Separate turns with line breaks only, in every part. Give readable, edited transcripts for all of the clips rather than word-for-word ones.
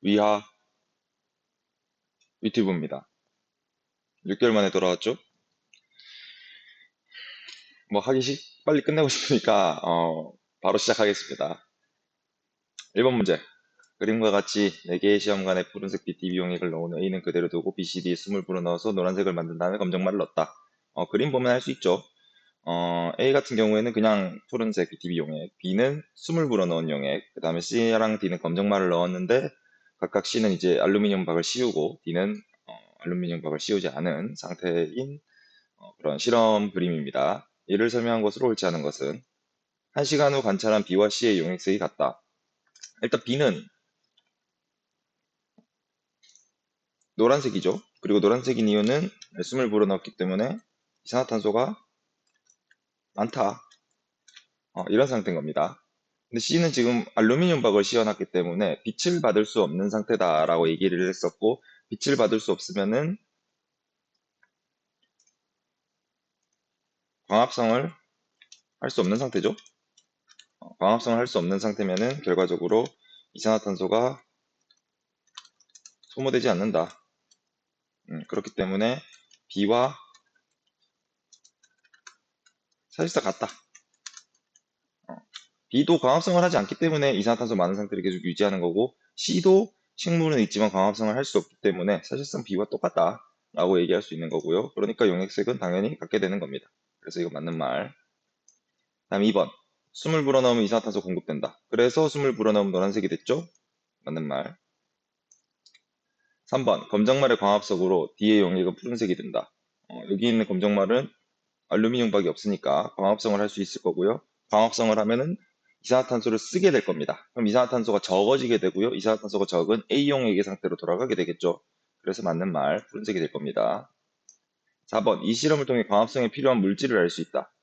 위하, 유튜브입니다. 6개월 만에 돌아왔죠? 뭐 빨리 끝내고 싶으니까 바로 시작하겠습니다. 1번 문제. 그림과 같이 4개의 시험관에 푸른색 BTB 용액을 넣은 A는 그대로 두고 BCD에 숨을 불어넣어서 노란색을 만든 다음에 검정말을 넣었다. 그림 보면 알 수 있죠. A 같은 경우에는 그냥 푸른색 BTB 용액, B는 숨을 불어넣은 용액, 그 다음에 C랑 D는 검정말을 넣었는데 각각 C는 이제 알루미늄 박을 씌우고 D는 알루미늄 박을 씌우지 않은 상태인 그런 실험 그림입니다. 이를 설명한 것으로 옳지 않은 것은 1시간 후 관찰한 B와 C의 용액색이 같다. 일단 B는 노란색이죠. 그리고 노란색인 이유는 숨을 불어넣었기 때문에 이산화탄소가 많다. 이런 상태인 겁니다. 근데 C는 지금 알루미늄 박을 씌워놨기 때문에 빛을 받을 수 없는 상태다라고 얘기를 했었고, 빛을 받을 수 없으면은 광합성을 할 수 없는 상태죠. 광합성을 할 수 없는 상태면은 결과적으로 이산화탄소가 소모되지 않는다. 그렇기 때문에 B와 사실상 같다. B도 광합성을 하지 않기 때문에 이산화탄소 많은 상태를 계속 유지하는 거고, C도 식물은 있지만 광합성을 할 수 없기 때문에 사실상 B와 똑같다 라고 얘기할 수 있는 거고요. 그러니까 용액색은 당연히 같게 되는 겁니다. 그래서 이거 맞는 말. 다음 2번. 숨을 불어넣으면 이산화탄소 공급된다. 그래서 숨을 불어넣으면 노란색이 됐죠? 맞는 말. 3번. 검정말의 광합성으로 D의 용액은 푸른색이 된다. 여기 있는 검정말은 알루미늄 박이 없으니까 광합성을 할 수 있을 거고요. 광합성을 하면은 이산화탄소를 쓰게 될 겁니다. 그럼 이산화탄소가 적어지게 되고요. 이산화탄소가 적은 A용액의 상태로 돌아가게 되겠죠. 그래서 맞는 말, 푸른색이 될 겁니다. 4번. 이 실험을 통해 광합성에 필요한 물질을 알 수 있다.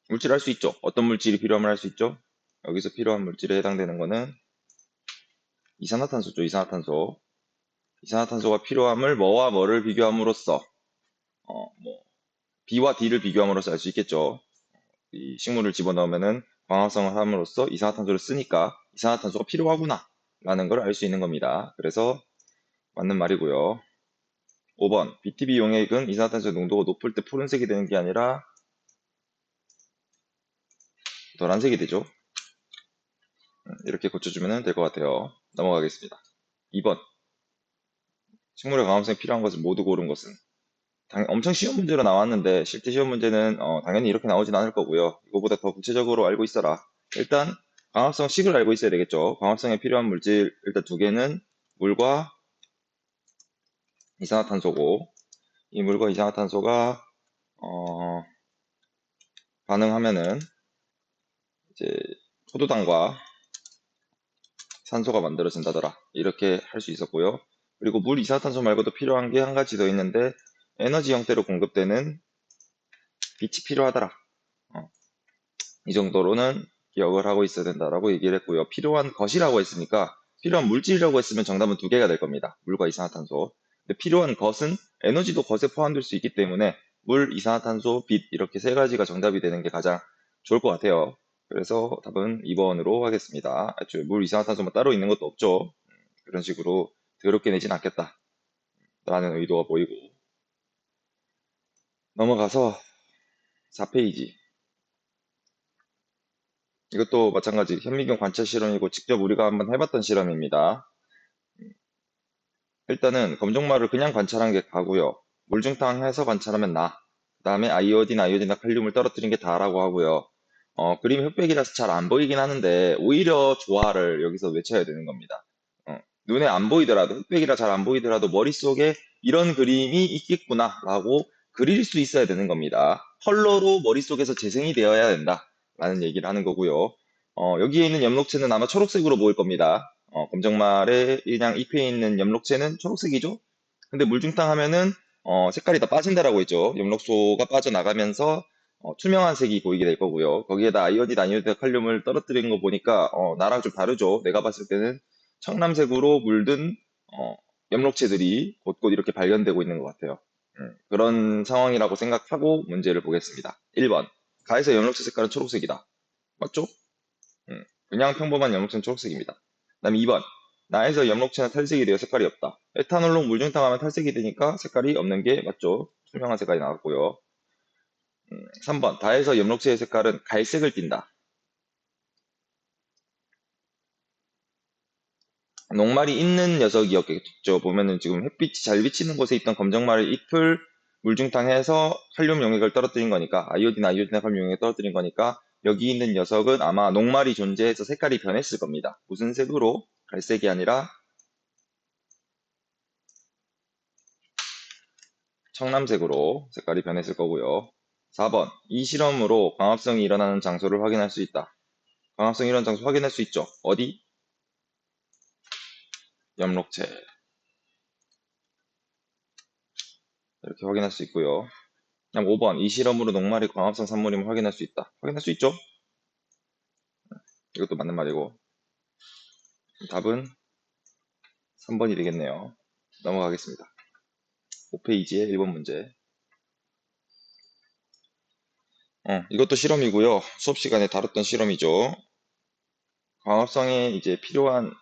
물질을 알 수 있죠. 어떤 물질이 필요함을 알 수 있죠. 여기서 필요한 물질에 해당되는 거는 이산화탄소죠. 이산화탄소. 이산화탄소가 필요함을 뭐와 뭐를 비교함으로써 뭐 B와 D를 비교함으로써 알 수 있겠죠. 이 식물을 집어넣으면은 광합성을 함으로써 이산화탄소를 쓰니까 이산화탄소가 필요하구나 라는 걸 알 수 있는 겁니다. 그래서 맞는 말이고요. 5번. BTB 용액은 이산화탄소 농도가 높을 때 푸른색이 되는 게 아니라 노란색이 되죠. 이렇게 고쳐주면 될 것 같아요. 넘어가겠습니다. 2번. 식물의 광합성에 필요한 것을 모두 고른 것은 엄청 쉬운 문제로 나왔는데 실제 시험 문제는 당연히 이렇게 나오진 않을 거고요. 이거보다 더 구체적으로 알고 있어라. 일단 광합성 식을 알고 있어야 되겠죠. 광합성에 필요한 물질 일단 두 개는 물과 이산화탄소고, 이 물과 이산화탄소가 반응하면은 이제 포도당과 산소가 만들어진다더라. 이렇게 할 수 있었고요. 그리고 물, 이산화탄소 말고도 필요한 게 한 가지 더 있는데 에너지 형태로 공급되는 빛이 필요하더라. 이 정도로는 기억을 하고 있어야 된다라고 얘기를 했고요. 필요한 것이라고 했으니까 필요한 물질이라고 했으면 정답은 두 개가 될 겁니다. 물과 이산화탄소. 근데 필요한 것은 에너지도 것에 포함될 수 있기 때문에 물, 이산화탄소, 빛 이렇게 세 가지가 정답이 되는 게 가장 좋을 것 같아요. 그래서 답은 2번으로 하겠습니다. 애초에 물, 이산화탄소만 따로 있는 것도 없죠. 그런 식으로 더럽게 내진 않겠다 라는 의도가 보이고, 넘어가서 4페이지. 이것도 마찬가지 현미경 관찰 실험이고 직접 우리가 한번 해봤던 실험입니다. 일단은 검정말을 그냥 관찰한 게 다고요. 물중탕 해서 관찰하면 나. 그 다음에 아이오딘이나 칼륨을 떨어뜨린 게 다라고 하고요. 그림이 흑백이라서 잘 안 보이긴 하는데 오히려 조화를 여기서 외쳐야 되는 겁니다. 눈에 안 보이더라도 흑백이라 잘 안 보이더라도 머릿속에 이런 그림이 있겠구나 라고 그릴 수 있어야 되는 겁니다. 컬러로 머릿속에서 재생이 되어야 된다 라는 얘기를 하는 거고요. 여기에 있는 엽록체는 아마 초록색으로 보일 겁니다. 검정말에 그냥 잎에 있는 엽록체는 초록색이죠. 근데 물중탕 하면은 색깔이 다 빠진다라고 했죠. 엽록소가 빠져나가면서 투명한 색이 보이게 될 거고요. 거기에다 아이오딘, 칼륨을 떨어뜨린 거 보니까 나랑 좀 다르죠. 내가 봤을 때는 청남색으로 물든 엽록체들이 곳곳 이렇게 발견되고 있는 것 같아요. 그런 상황이라고 생각하고 문제를 보겠습니다. 1번. 가에서 엽록체 색깔은 초록색이다. 맞죠? 그냥 평범한 엽록체는 초록색입니다. 다음에 2번. 나에서 염록체는 탈색이 되어 색깔이 없다. 에탄올로 물중탕하면 탈색이 되니까 색깔이 없는 게 맞죠. 투명한 색깔이 나왔고요. 3번. 다에서 염록체의 색깔은 갈색을 띈다. 녹말이 있는 녀석이었겠죠. 보면은 지금 햇빛이 잘 비치는 곳에 있던 검정말을 잎을 물중탕해서 칼륨 용액을 떨어뜨린 거니까, 아이오딘 칼륨 용액을 떨어뜨린 거니까, 여기 있는 녀석은 아마 녹말이 존재해서 색깔이 변했을 겁니다. 무슨 색으로? 갈색이 아니라 청남색으로 색깔이 변했을 거고요. 4번. 이 실험으로 광합성이 일어나는 장소를 확인할 수 있다. 광합성이 일어나는 장소 확인할 수 있죠. 어디? 염록체. 이렇게 확인할 수 있고요. 그다음 5번. 이 실험으로 녹말이 광합성 산물임을 확인할 수 있다. 확인할 수 있죠? 이것도 맞는 말이고. 답은 3번이 되겠네요. 넘어가겠습니다. 5페이지의 1번 문제. 이것도 실험이고요. 수업 시간에 다뤘던 실험이죠. 광합성에 이제 필요한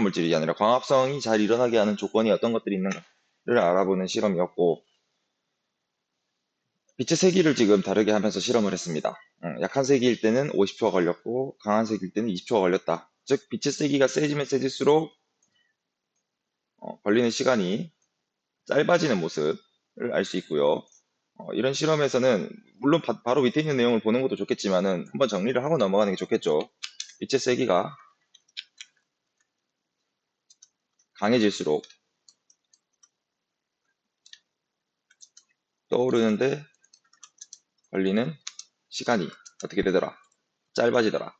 물질이 아니라 광합성이 잘 일어나게 하는 조건이 어떤 것들이 있는가를 알아보는 실험이었고, 빛의 세기를 지금 다르게 하면서 실험을 했습니다. 약한 세기일 때는 50초가 걸렸고 강한 세기일 때는 20초가 걸렸다. 즉 빛의 세기가 세지면 세질수록 걸리는 시간이 짧아지는 모습을 알 수 있고요. 이런 실험에서는 물론 바로 밑에 있는 내용을 보는 것도 좋겠지만은 한번 정리를 하고 넘어가는 게 좋겠죠. 빛의 세기가 강해질수록 떠오르는데 걸리는 시간이 어떻게 되더라? 짧아지더라.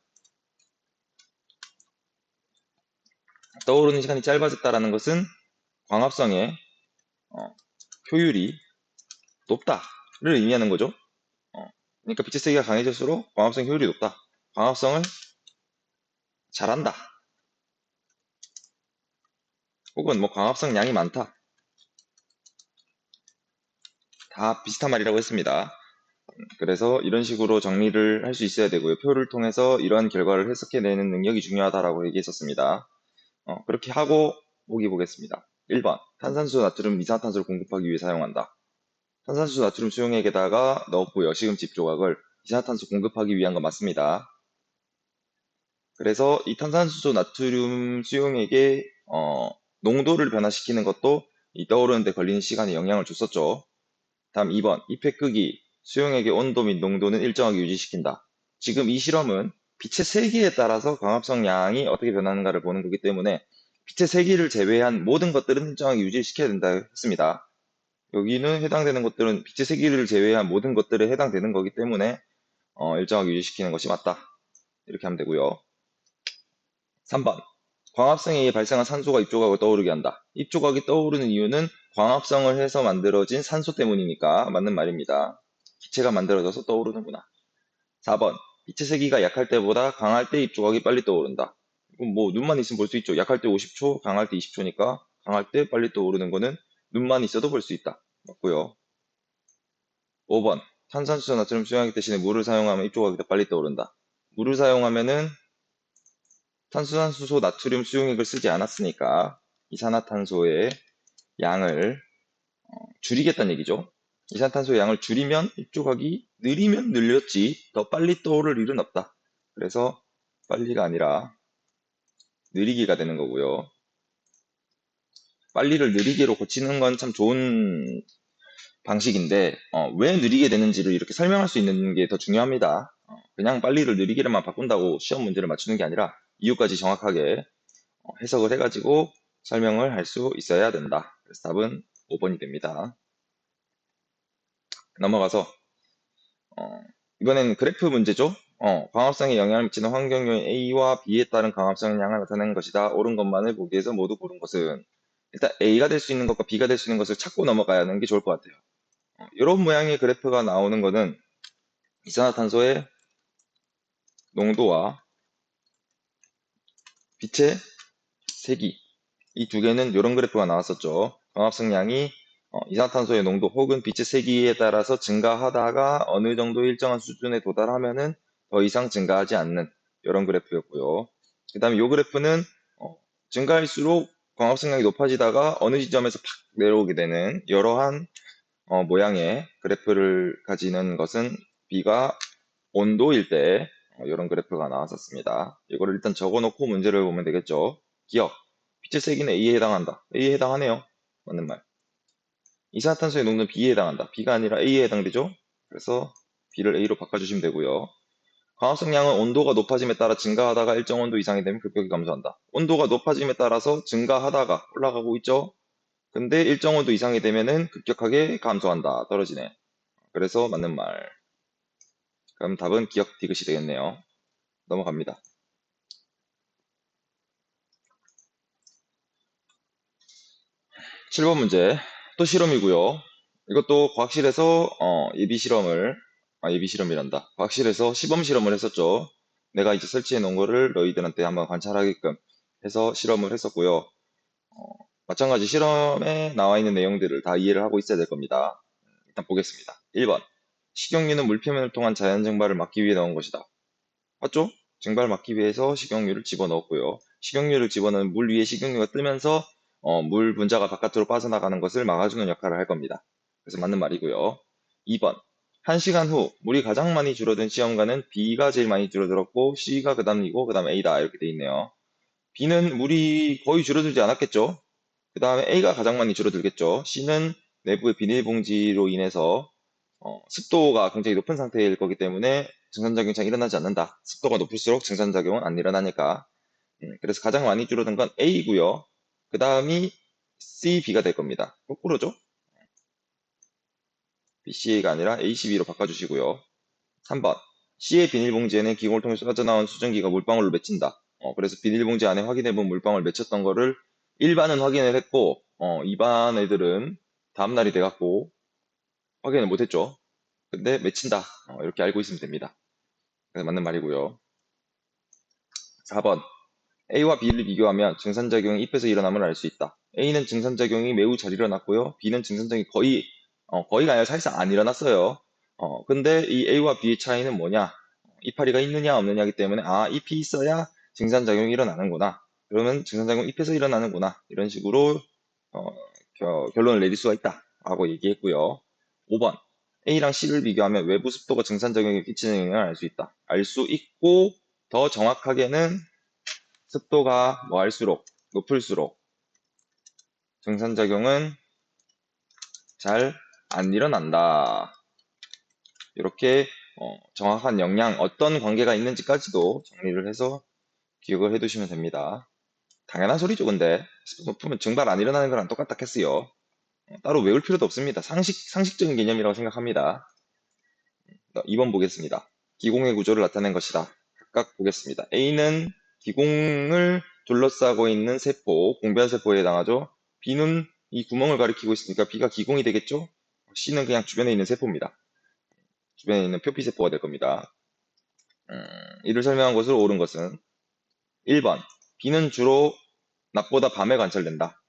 떠오르는 시간이 짧아졌다라는 것은 광합성의 효율이 높다를 의미하는 거죠. 그러니까 빛의 세기가 강해질수록 광합성 효율이 높다. 광합성을 잘한다. 혹은 뭐 광합성 양이 많다. 다 비슷한 말이라고 했습니다. 그래서 이런 식으로 정리를 할 수 있어야 되고요. 표를 통해서 이러한 결과를 해석해내는 능력이 중요하다라고 얘기했었습니다. 그렇게 하고 보기 보겠습니다. 1번. 탄산수 나트륨 이산화탄소를 공급하기 위해 사용한다. 탄산수 나트륨 수용액에다가 넣었고요. 시금집 조각을 이산화탄소 공급하기 위한 거 맞습니다. 그래서 이 탄산수소 나트륨 수용액의 농도를 변화시키는 것도 이 떠오르는데 걸리는 시간에 영향을 줬었죠. 다음 2번. 잎의 크기, 수용액의 온도 및 농도는 일정하게 유지시킨다. 지금 이 실험은 빛의 세기에 따라서 광합성 양이 어떻게 변하는가를 보는 거기 때문에 빛의 세기를 제외한 모든 것들은 일정하게 유지시켜야 된다 했습니다. 여기는 해당되는 것들은 빛의 세기를 제외한 모든 것들에 해당되는 거기 때문에 일정하게 유지시키는 것이 맞다. 이렇게 하면 되고요. 3번. 광합성에 의해 발생한 산소가 입조각을 떠오르게 한다. 입조각이 떠오르는 이유는 광합성을 해서 만들어진 산소 때문이니까 맞는 말입니다. 기체가 만들어져서 떠오르는구나. 4번. 빛의 세기가 약할 때보다 강할 때 입조각이 빨리 떠오른다. 이건 뭐 눈만 있으면 볼 수 있죠. 약할 때 50초, 강할 때 20초니까 강할 때 빨리 떠오르는 거는 눈만 있어도 볼 수 있다. 맞고요. 5번. 탄산수소 나트륨 수용액 대신에 물을 사용하면 입조각이 더 빨리 떠오른다. 물을 사용하면은 탄수화수소 나트륨 수용액을 쓰지 않았으니까 이산화탄소의 양을 줄이겠다는 얘기죠. 이산탄소의 양을 줄이면 입조각이 느리면 늘렸지 더 빨리 떠오를 일은 없다. 그래서 빨리가 아니라 느리기가 되는 거고요. 빨리를 느리기로 고치는 건 참 좋은 방식인데 왜 느리게 되는지를 이렇게 설명할 수 있는 게 더 중요합니다. 그냥 빨리를 느리기로만 바꾼다고 시험 문제를 맞추는 게 아니라 이유까지 정확하게 해석을 해가지고 설명을 할 수 있어야 된다. 그래서 답은 5번이 됩니다. 넘어가서 이번엔 그래프 문제죠. 광합성에 영향을 미치는 환경요인 A와 B에 따른 광합성 양을 나타내는 것이다. 옳은 것만을 보기 위해서 모두 고른 것은 일단 A가 될 수 있는 것과 B가 될 수 있는 것을 찾고 넘어가야 하는 게 좋을 것 같아요. 이런 모양의 그래프가 나오는 것은 이산화탄소의 농도와 빛의 세기 이 두 개는 이런 그래프가 나왔었죠. 광합성량이 이산화탄소의 농도 혹은 빛의 세기에 따라서 증가하다가 어느 정도 일정한 수준에 도달하면은 더 이상 증가하지 않는 이런 그래프였고요. 그 다음에 이 그래프는 증가할수록 광합성량이 높아지다가 어느 지점에서 팍 내려오게 되는 이러한 모양의 그래프를 가지는 것은 B가 온도일 때 이런 그래프가 나왔었습니다. 이거를 일단 적어놓고 문제를 보면 되겠죠. 기억, 빛의 세기는 A에 해당한다. A에 해당하네요. 맞는 말. 이산화탄소의 농도는 B에 해당한다. B가 아니라 A에 해당되죠. 그래서 B를 A로 바꿔주시면 되고요. 광합성량은 온도가 높아짐에 따라 증가하다가 일정 온도 이상이 되면 급격히 감소한다. 온도가 높아짐에 따라서 증가하다가 올라가고 있죠. 근데 일정 온도 이상이 되면은 급격하게 감소한다. 떨어지네. 그래서 맞는 말. 그럼 답은 기억 디귿이 되겠네요. 넘어갑니다. 7번 문제. 또 실험이고요. 이것도 과학실에서 예비 실험이란다. 과학실에서 시범 실험을 했었죠. 내가 이제 설치해 놓은 거를 너희들한테 한번 관찰하게끔 해서 실험을 했었고요. 마찬가지 실험에 나와 있는 내용들을 다 이해를 하고 있어야 될 겁니다. 일단 보겠습니다. 1번. 식용유는 물표면을 통한 자연 증발을 막기 위해 넣은 것이다. 맞죠? 증발 막기 위해서 식용유를 집어넣었고요. 식용유를 집어넣은 물 위에 식용유가 뜨면서 물 분자가 바깥으로 빠져나가는 것을 막아주는 역할을 할 겁니다. 그래서 맞는 말이고요. 2번. 1시간 후 물이 가장 많이 줄어든 시험관은 B가 제일 많이 줄어들었고 C가 그 다음이고 그 다음 A다 이렇게 돼 있네요. B는 물이 거의 줄어들지 않았겠죠? 그 다음에 A가 가장 많이 줄어들겠죠? C는 내부의 비닐봉지로 인해서 습도가 굉장히 높은 상태일 거기 때문에 증산작용이 잘 일어나지 않는다. 습도가 높을수록 증산작용은 안 일어나니까. 그래서 가장 많이 줄어든 건 A고요. 그 다음이 C, B가 될 겁니다. 거꾸로죠? B, C가 아니라 A, C, B로 바꿔주시고요. 3번. C의 비닐봉지에는 기공을 통해 쏟아져 나온 수증기가 물방울로 맺힌다. 그래서 비닐봉지 안에 확인해본 물방울 맺혔던 거를 1반은 확인을 했고, 2반 애들은 다음날이 돼갖고 확인을 못했죠. 근데 맺힌다. 이렇게 알고 있으면 됩니다. 그래서 맞는 말이고요. 4번. A와 B를 비교하면 증산작용이 잎에서 일어남을 알 수 있다. A는 증산작용이 매우 잘 일어났고요. B는 증산작용이 거의가 아니라 사실상 안 일어났어요. 근데 이 A와 B의 차이는 뭐냐? 이파리가 있느냐 없느냐기 때문에 잎이 있어야 증산작용이 일어나는구나. 그러면 증산작용 잎에서 일어나는구나. 이런 식으로 어, 결론을 내릴 수가 있다. 라고 얘기했고요. 5번. A랑 C를 비교하면 외부 습도가 증산작용에 끼치는 영향을 알 수 있다. 알 수 있고 더 정확하게는 습도가 높을수록 증산작용은 잘 안 일어난다. 이렇게 정확한 영양, 어떤 관계가 있는지까지도 정리를 해서 기억을 해두시면 됩니다. 당연한 소리죠, 근데. 습도 높으면 증발 안 일어나는 거랑 똑같겠어요. 따로 외울 필요도 없습니다. 상식적인 개념이라고 생각합니다. 2번 보겠습니다. 기공의 구조를 나타낸 것이다. 각각 보겠습니다. A는 기공을 둘러싸고 있는 세포, 공변세포에 해당하죠. B는 이 구멍을 가리키고 있으니까 B가 기공이 되겠죠. C는 그냥 주변에 있는 세포입니다. 주변에 있는 표피세포가 될 겁니다. 이를 설명한 것으로 옳은 것은 1번. B는 주로 낮보다 밤에 관찰된다.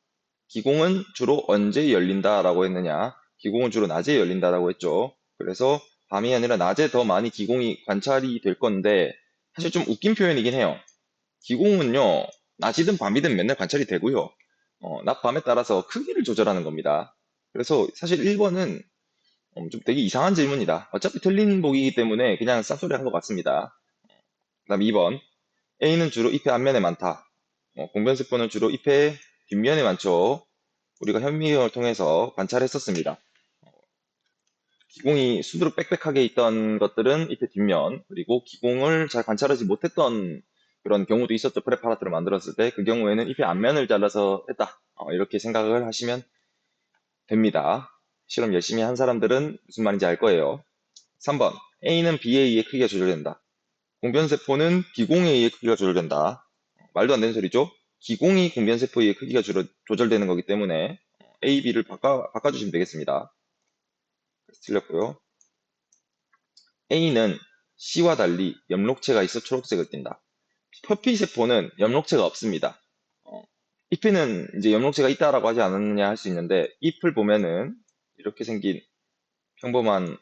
기공은 주로 언제 열린다라고 했느냐? 기공은 주로 낮에 열린다라고 했죠. 그래서 밤이 아니라 낮에 더 많이 기공이 관찰이 될 건데 사실 좀 웃긴 표현이긴 해요. 기공은요, 낮이든 밤이든 맨날 관찰이 되고요. 낮 밤에 따라서 크기를 조절하는 겁니다. 그래서 사실 1번은 좀 되게 이상한 질문이다. 어차피 틀린 보기이기 때문에 그냥 쌉소리 한 것 같습니다. 그다음 2번. A는 주로 잎의 앞면에 많다. 공변세포는 주로 잎의 뒷면에 많죠. 우리가 현미경을 통해서 관찰했었습니다. 기공이 수두룩 빽빽하게 있던 것들은 잎의 뒷면, 그리고 기공을 잘 관찰하지 못했던 그런 경우도 있었죠. 프레파라트를 만들었을 때. 그 경우에는 잎의 앞면을 잘라서 했다. 이렇게 생각을 하시면 됩니다. 실험 열심히 한 사람들은 무슨 말인지 알 거예요. 3번. A는 B에 의해 크기가 조절된다. 공변세포는 기공에 의해 크기가 조절된다. 말도 안 되는 소리죠? 기공이 공변세포의 크기가 조절되는 거기 때문에 A, B를 바꿔주시면 되겠습니다. 틀렸고요. A는 C와 달리 엽록체가 있어 초록색을 띈다. 표피세포는 엽록체가 없습니다. 잎에는 이제 엽록체가 있다라고 하지 않았느냐 할 수 있는데 잎을 보면은 이렇게 생긴 평범한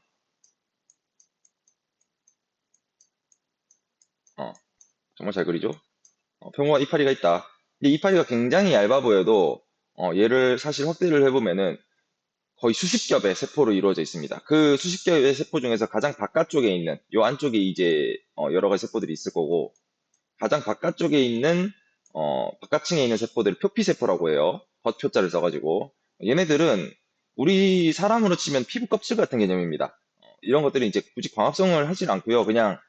정말 잘 그리죠? 평범한 이파리가 있다. 근데 이파리가 굉장히 얇아 보여도 얘를 사실 확대를 해보면은 거의 수십 겹의 세포로 이루어져 있습니다. 그 수십 겹의 세포 중에서 가장 바깥쪽에 있는 요 안쪽에 이제 여러 가지 세포들이 있을 거고 가장 바깥쪽에 있는 바깥층에 있는 세포들을 표피세포라고 해요. 겉표자를 써가지고 얘네들은 우리 사람으로 치면 피부 껍질 같은 개념입니다. 이런 것들이 이제 굳이 광합성을 하진 않고요. 그냥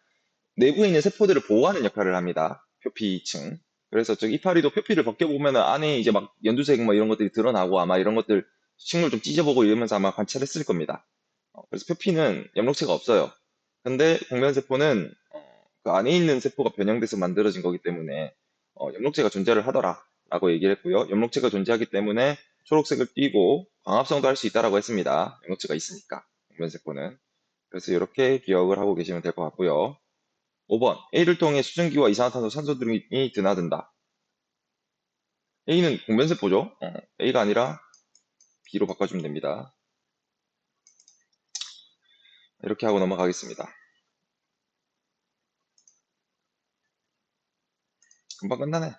내부에 있는 세포들을 보호하는 역할을 합니다. 표피층. 그래서 저 이파리도 표피를 벗겨보면 안에 이제 막 연두색 뭐 이런 것들이 드러나고 아마 이런 것들 식물 좀 찢어보고 이러면서 아마 관찰했을 겁니다. 그래서 표피는 엽록체가 없어요. 근데 공면세포는 그 안에 있는 세포가 변형돼서 만들어진 거기 때문에 엽록체가 존재를 하더라라고 얘기를 했고요. 엽록체가 존재하기 때문에 초록색을 띠고 광합성도 할 수 있다라고 했습니다. 엽록체가 있으니까 공면세포는. 그래서 이렇게 기억을 하고 계시면 될 것 같고요. 5번 A를 통해 수증기와 이산화탄소, 산소 등이 드나든다. A는 공면세포죠. A가 아니라 B로 바꿔주면 됩니다. 이렇게 하고 넘어가겠습니다. 금방 끝나네.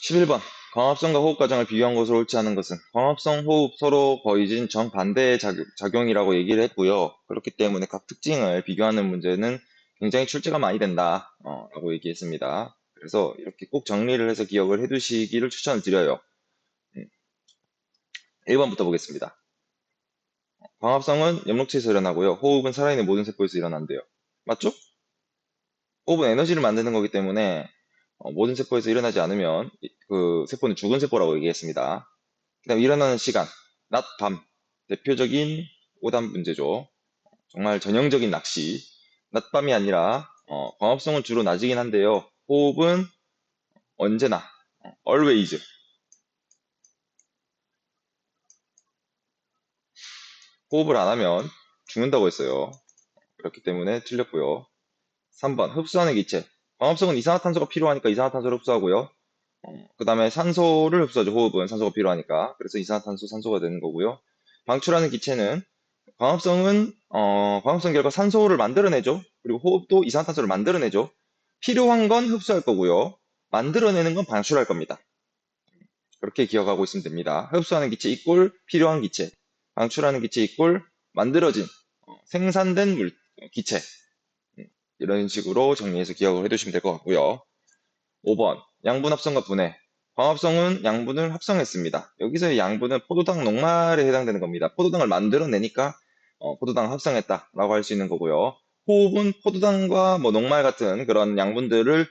11번 광합성과 호흡 과정을 비교한 것으로 옳지 않은 것은 광합성, 호흡 서로 거의진 정반대의 작용이라고 얘기를 했고요. 그렇기 때문에 각 특징을 비교하는 문제는 굉장히 출제가 많이 된다 라고 얘기했습니다. 그래서 이렇게 꼭 정리를 해서 기억을 해두시기를 추천을 드려요. 1번부터 보겠습니다. 광합성은 엽록체에서 일어나고요. 호흡은 살아있는 모든 세포에서 일어난대요. 맞죠? 호흡은 에너지를 만드는 거기 때문에 모든 세포에서 일어나지 않으면 그 세포는 죽은 세포라고 얘기했습니다. 그다음 일어나는 시간, 낮, 밤. 대표적인 오답 문제죠. 정말 전형적인 낚시. 낮, 밤이 아니라 광합성은 주로 낮이긴 한데요. 호흡은 언제나 always. 호흡을 안 하면 죽는다고 했어요. 그렇기 때문에 틀렸고요. 3번 흡수하는 기체. 광합성은 이산화탄소가 필요하니까 이산화탄소를 흡수하고요. 그 다음에 산소를 흡수하죠. 호흡은 산소가 필요하니까. 그래서 이산화탄소, 산소가 되는 거고요. 방출하는 기체는 광합성 결과 산소를 만들어내죠. 그리고 호흡도 이산화탄소를 만들어내죠. 필요한 건 흡수할 거고요. 만들어내는 건 방출할 겁니다. 그렇게 기억하고 있으면 됩니다. 흡수하는 기체 이꼴 필요한 기체, 방출하는 기체 이꼴 만들어진, 생산된 기체. 이런 식으로 정리해서 기억을 해두시면 될 것 같고요. 5번 양분 합성과 분해. 광합성은 양분을 합성했습니다. 여기서의 양분은 포도당 녹말에 해당되는 겁니다. 포도당을 만들어내니까 포도당을 합성했다라고 할 수 있는 거고요. 호흡은 포도당과 뭐 녹말 같은 그런 양분들을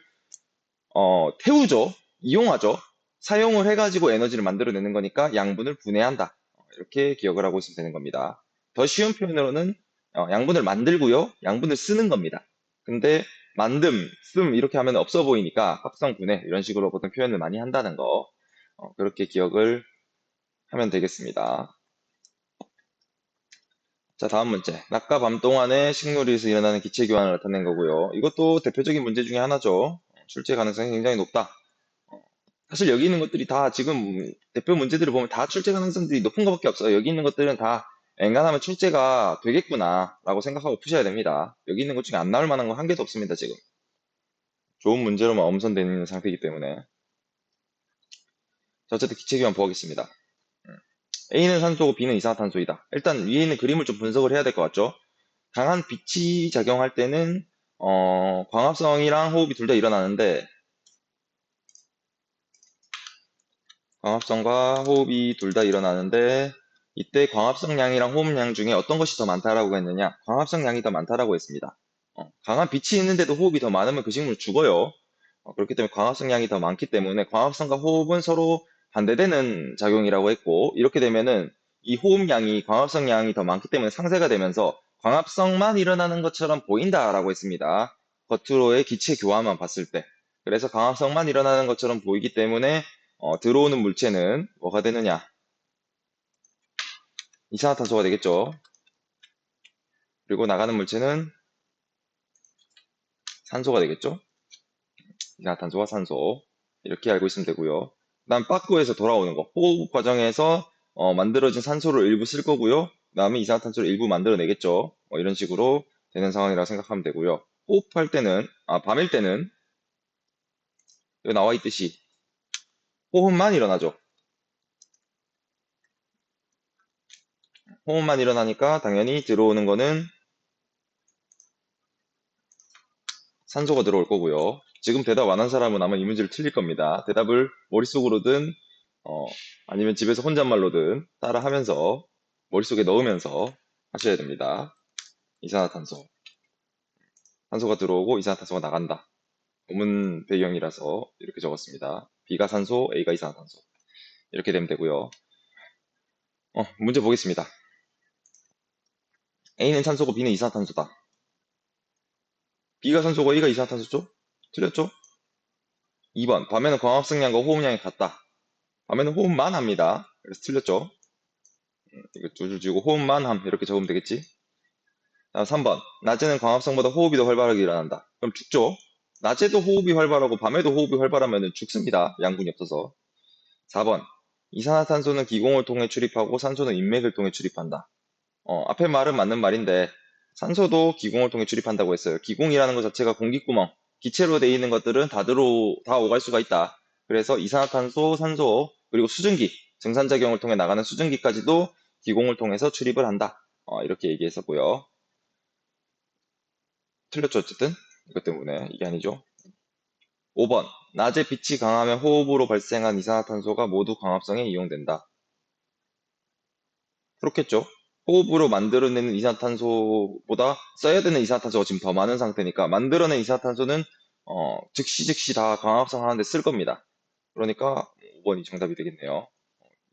태우죠. 이용하죠. 사용을 해가지고 에너지를 만들어내는 거니까 양분을 분해한다. 이렇게 기억을 하고 있으면 되는 겁니다. 더 쉬운 표현으로는 양분을 만들고요. 양분을 쓰는 겁니다. 근데 만듦, 씀 이렇게 하면 없어 보이니까 합성, 분해 이런 식으로 보통 표현을 많이 한다는 거 그렇게 기억을 하면 되겠습니다. 자, 다음 문제. 낮과 밤 동안에 식물에서 일어나는 기체 교환을 나타낸 거고요. 이것도 대표적인 문제 중에 하나죠. 출제 가능성이 굉장히 높다. 사실 여기 있는 것들이 다 지금 대표 문제들을 보면 다 출제 가능성들이 높은 것밖에 없어요. 여기 있는 것들은 다 엔간하면 출제가 되겠구나라고 생각하고 푸셔야 됩니다. 여기 있는 것 중에 안 나올 만한 건 한 개도 없습니다, 지금. 좋은 문제로만 엄선되어 있는 상태이기 때문에. 자, 어쨌든 기체기만 보겠습니다. A는 산소고 B는 이산화탄소이다. 일단 위에 있는 그림을 좀 분석을 해야 될 것 같죠? 강한 빛이 작용할 때는 광합성이랑 호흡이 둘 다 일어나는데 광합성과 호흡이 둘 다 일어나는데 이때 광합성량이랑 호흡량 중에 어떤 것이 더 많다라고 했느냐? 광합성량이 더 많다라고 했습니다. 강한 빛이 있는데도 호흡이 더 많으면 그 식물 죽어요. 그렇기 때문에 광합성량이 더 많기 때문에 광합성과 호흡은 서로 반대되는 작용이라고 했고 이렇게 되면은 이 호흡량이 광합성량이 더 많기 때문에 상쇄가 되면서 광합성만 일어나는 것처럼 보인다라고 했습니다. 겉으로의 기체 교환만 봤을 때. 그래서 광합성만 일어나는 것처럼 보이기 때문에 들어오는 물체는 뭐가 되느냐? 이산화탄소가 되겠죠. 그리고 나가는 물체는 산소가 되겠죠. 이산화탄소와 산소 이렇게 알고 있으면 되고요. 그다음 빠꾸에서 돌아오는 거 호흡 과정에서 만들어진 산소를 일부 쓸 거고요. 그다음에 이산화탄소를 일부 만들어내겠죠. 이런 식으로 되는 상황이라고 생각하면 되고요. 호흡할 때는 밤일 때는 여기 나와 있듯이 호흡만 일어나죠. 호흡만 일어나니까 당연히 들어오는 거는 산소가 들어올 거고요. 지금 대답 안 한 사람은 아마 이 문제를 틀릴 겁니다. 대답을 머릿속으로든 어, 아니면 집에서 혼잣말로든 따라 하면서 머릿속에 넣으면서 하셔야 됩니다. 이산화탄소. 산소가 들어오고 이산화탄소가 나간다. 본문 배경이라서 이렇게 적었습니다. B가 산소, A가 이산화탄소. 이렇게 되면 되고요. 문제 보겠습니다. A는 산소고 B는 이산화탄소다. B가 산소고 A가 이산화탄소죠? 틀렸죠? 2번. 밤에는 광합성량과 호흡량이 같다. 밤에는 호흡만 합니다. 그래서 틀렸죠? 이거 두 줄 지고 호흡만 함. 이렇게 적으면 되겠지? 다음 3번. 낮에는 광합성보다 호흡이 더 활발하게 일어난다. 그럼 죽죠? 낮에도 호흡이 활발하고 밤에도 호흡이 활발하면 죽습니다. 양분이 없어서. 4번. 이산화탄소는 기공을 통해 출입하고 산소는 인맥을 통해 출입한다. 앞에 말은 맞는 말인데 산소도 기공을 통해 출입한다고 했어요. 기공이라는 것 자체가 공기구멍, 기체로 되어 있는 것들은 다 오갈 수가 있다. 그래서 이산화탄소, 산소, 그리고 수증기, 증산작용을 통해 나가는 수증기까지도 기공을 통해서 출입을 한다. 이렇게 얘기했었고요. 틀렸죠, 어쨌든? 이것 때문에 이게 아니죠. 5번. 낮에 빛이 강하면 호흡으로 발생한 이산화탄소가 모두 광합성에 이용된다. 그렇겠죠. 호흡으로 만들어내는 이산화탄소보다 써야 되는 이산화탄소가 지금 더 많은 상태니까 만들어낸 이산화탄소는 즉시 다 광합성 하는데 쓸 겁니다. 그러니까 5번이 정답이 되겠네요.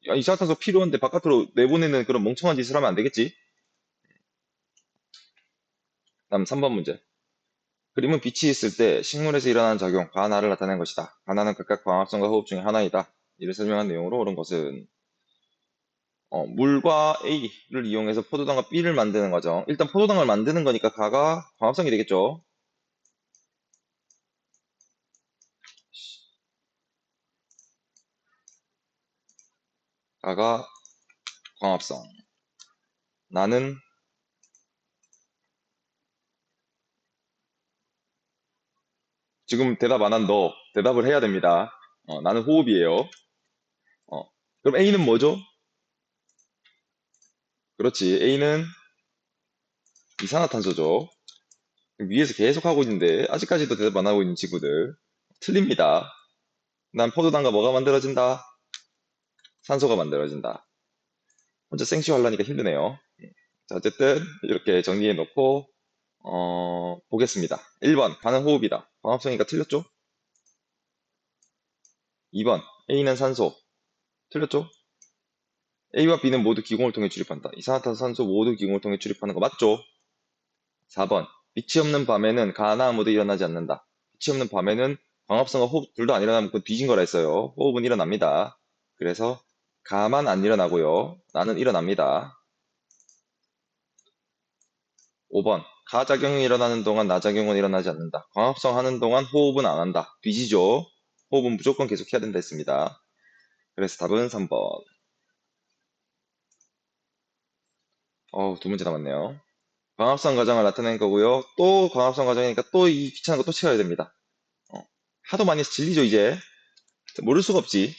야, 이산화탄소 필요한데 바깥으로 내보내는 그런 멍청한 짓을 하면 안 되겠지? 다음 3번 문제. 그림은 빛이 있을 때 식물에서 일어나는 작용, 가나를 나타낸 것이다. 가나는 각각 광합성과 호흡 중에 하나이다. 이를 설명한 내용으로 옳은 것은 물과 A를 이용해서 포도당과 B를 만드는 과정. 일단 포도당을 만드는 거니까 가가 광합성이 되겠죠. 가가 광합성. 나는 지금 대답 안 한 너 대답을 해야 됩니다. 나는 호흡이에요. 어, 그럼 A는 뭐죠? 그렇지. A는 이산화탄소죠. 위에서 계속 하고 있는데 아직까지도 대답 안 하고 있는 친구들 틀립니다. 난 포도당과 뭐가 만들어진다? 산소가 만들어진다. 혼자 생쇼 하려니까 힘드네요. 자, 어쨌든 이렇게 정리해 놓고 보겠습니다. 1번 가는 호흡이다. 광합성이니까 틀렸죠? 2번 A는 산소 틀렸죠? A와 B는 모두 기공을 통해 출입한다. 이산화탄소, 산소 모두 기공을 통해 출입하는 거 맞죠? 4번 빛이 없는 밤에는 가나 아무도 일어나지 않는다. 빛이 없는 밤에는 광합성과 호흡 둘 다 안 일어나면 그건 뒤진 거라 했어요. 호흡은 일어납니다. 그래서 가만 안 일어나고요. 나는 일어납니다. 5번 가작용이 일어나는 동안 나작용은 일어나지 않는다. 광합성 하는 동안 호흡은 안 한다. 뒤지죠? 호흡은 무조건 계속 해야 된다 했습니다. 그래서 답은 3번. 두 문제 남았네요. 광합성 과정을 나타낸 거고요. 또 광합성 과정이니까 또 이 귀찮은 거 또 채워야 됩니다. 하도 많이 해서 질리죠, 이제. 모를 수가 없지.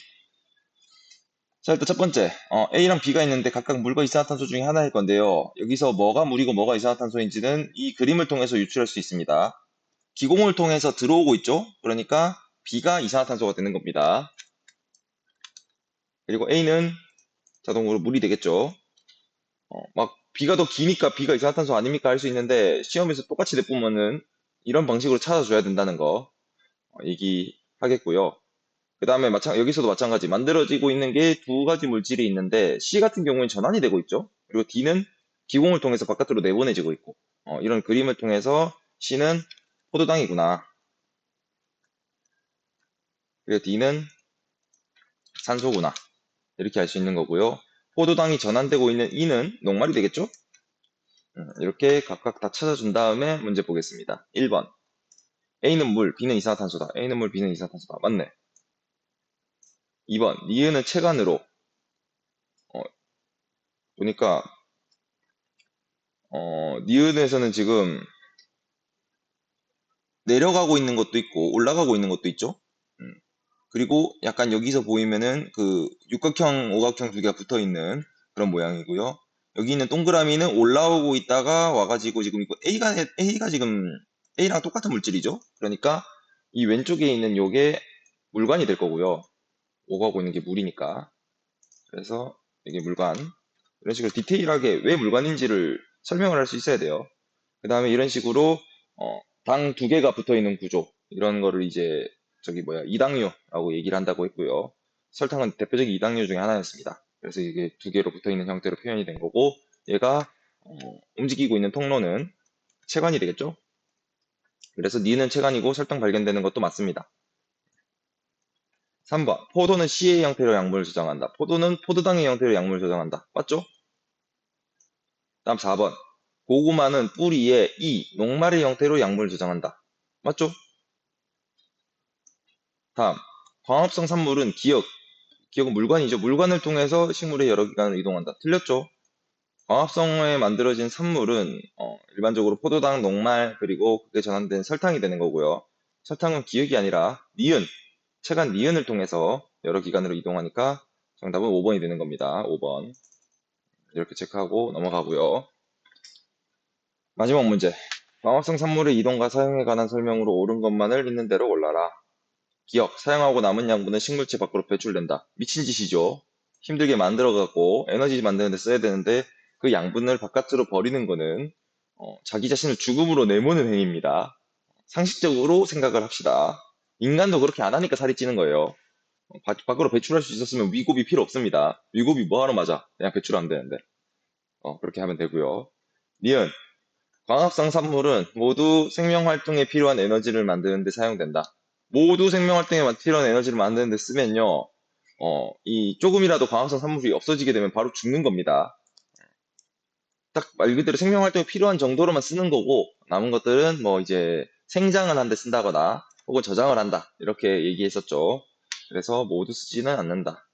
자, 일단 첫 번째. A랑 B가 있는데 각각 물과 이산화탄소 중에 하나일 건데요. 여기서 뭐가 물이고 뭐가 이산화탄소인지는 이 그림을 통해서 유출할 수 있습니다. 기공을 통해서 들어오고 있죠? 그러니까 B가 이산화탄소가 되는 겁니다. 그리고 A는 자동으로 물이 되겠죠? 막 B가 더 기니까 B가 이산화탄소 아닙니까? 할 수 있는데 시험에서 똑같이 내보면은 이런 방식으로 찾아줘야 된다는 거 얘기하겠고요. 그 다음에 여기서도 마찬가지 만들어지고 있는 게 두 가지 물질이 있는데 C 같은 경우는 전환이 되고 있죠. 그리고 D는 기공을 통해서 바깥으로 내보내지고 있고 이런 그림을 통해서 C는 포도당이구나. 그리고 D는 산소구나. 이렇게 알 수 있는 거고요. 포도당이 전환되고 있는 E는 녹말이 되겠죠? 이렇게 각각 다 찾아준 다음에 문제 보겠습니다. 1번. A는 물, B는 이산화탄소다. A는 물, B는 이산화탄소다. 맞네. 2번. 니은은 체간으로. 어, 보니까, 니은에서는 지금 내려가고 있는 것도 있고, 올라가고 있는 것도 있죠? 그리고 약간 여기서 보이면은 그 육각형, 오각형 두 개가 붙어 있는 그런 모양이고요. 여기 있는 동그라미는 올라오고 있다가 와가지고 지금 이거 A가 지금 A랑 똑같은 물질이죠. 그러니까 이 왼쪽에 있는 요게 물관이 될 거고요. 오가고 있는 게 물이니까. 그래서 이게 물관. 이런 식으로 디테일하게 왜 물관인지를 설명을 할 수 있어야 돼요. 그 다음에 이런 식으로 당 두 개가 붙어 있는 구조 이런 거를 이제 저기 뭐야 이당류라고 얘기를 한다고 했고요. 설탕은 대표적인 이당류 중에 하나였습니다. 그래서 이게 두 개로 붙어 있는 형태로 표현이 된 거고 얘가 움직이고 있는 통로는 체관이 되겠죠. 그래서 니는 체관이고 설탕 발견되는 것도 맞습니다. 3번 포도는 C의 형태로 약물을 저장한다. 포도는 포도당의 형태로 약물을 저장한다. 맞죠? 다음 4번 고구마는 뿌리에 E, 녹말의 형태로 약물을 저장한다. 맞죠? 다음 광합성 산물은 기억은 물관이죠. 물관을 통해서 식물의 여러 기관을 이동한다. 틀렸죠? 광합성에 만들어진 산물은 일반적으로 포도당, 녹말, 그리고 그게 전환된 설탕이 되는 거고요. 설탕은 기억이 아니라 니은, 체관 니은을 통해서 여러 기관으로 이동하니까 정답은 5번이 되는 겁니다. 5번. 이렇게 체크하고 넘어가고요. 마지막 문제. 광합성 산물의 이동과 사용에 관한 설명으로 옳은 것만을 있는 대로 골라라. 기억, 사용하고 남은 양분은 식물체 밖으로 배출된다. 미친 짓이죠. 힘들게 만들어갖고 에너지 만드는 데 써야 되는데 그 양분을 바깥으로 버리는 거는 자기 자신을 죽음으로 내모는 행위입니다. 상식적으로 생각을 합시다. 인간도 그렇게 안 하니까 살이 찌는 거예요. 밖으로 배출할 수 있었으면 위급이 필요 없습니다. 위급이 뭐하러 맞아? 그냥 배출하면 되는데. 그렇게 하면 되고요. 니은, 광합성 산물은 모두 생명 활동에 필요한 에너지를 만드는 데 사용된다. 모두 생명 활동에 필요한 에너지를 만드는 데 쓰면요. 이 조금이라도 광합성 산물이 없어지게 되면 바로 죽는 겁니다. 딱 말 그대로 생명 활동에 필요한 정도로만 쓰는 거고 남은 것들은 뭐 이제 생장을 한 데 쓴다거나 혹은 저장을 한다. 이렇게 얘기했었죠. 그래서 모두 쓰지는 않는다.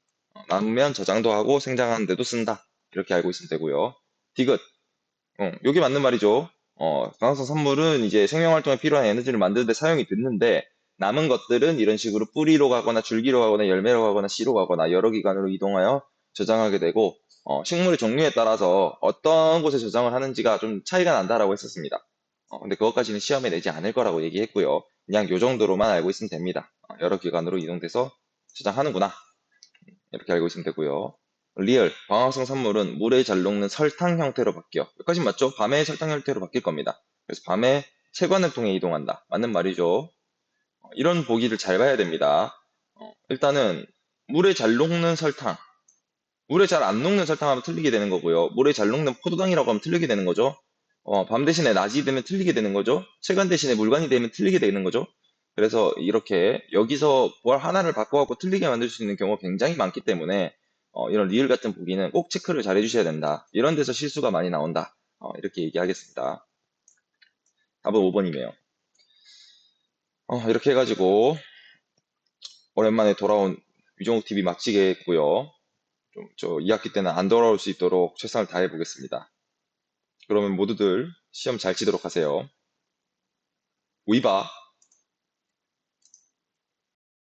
남으면 저장도 하고 생장하는 데도 쓴다. 이렇게 알고 있으면 되고요. 디귿. 요게 맞는 말이죠. 광합성 산물은 이제 생명 활동에 필요한 에너지를 만드는 데 사용이 됐는데 남은 것들은 이런 식으로 뿌리로 가거나 줄기로 가거나 열매로 가거나 씨로 가거나 여러 기관으로 이동하여 저장하게 되고 식물의 종류에 따라서 어떤 곳에 저장을 하는지가 좀 차이가 난다라고 했었습니다. 근데 그것까지는 시험에 내지 않을 거라고 얘기했고요. 그냥 요 정도로만 알고 있으면 됩니다. 여러 기관으로 이동돼서 저장하는구나. 이렇게 알고 있으면 되고요. 리얼, 광합성 산물은 물에 잘 녹는 설탕 형태로 바뀌어. 여기까지 맞죠? 밤에 설탕 형태로 바뀔 겁니다. 그래서 밤에 체관을 통해 이동한다. 맞는 말이죠. 이런 보기를 잘 봐야 됩니다. 일단은 물에 잘 녹는 설탕, 물에 잘 안 녹는 설탕 하면 틀리게 되는 거고요. 물에 잘 녹는 포도당이라고 하면 틀리게 되는 거죠. 밤 대신에 낮이 되면 틀리게 되는 거죠. 체관 대신에 물관이 되면 틀리게 되는 거죠. 그래서 이렇게 여기서 뭘 하나를 바꿔갖고 틀리게 만들 수 있는 경우가 굉장히 많기 때문에 이런 리을 같은 보기는 꼭 체크를 잘 해주셔야 된다. 이런 데서 실수가 많이 나온다. 이렇게 얘기하겠습니다. 답은 5번이네요. 이렇게 해가지고 오랜만에 돌아온 위종욱 TV 마치게 했고요. 좀 저 2학기 때는 안 돌아올 수 있도록 최선을 다해 보겠습니다. 그러면 모두들 시험 잘 치도록 하세요. 우이바.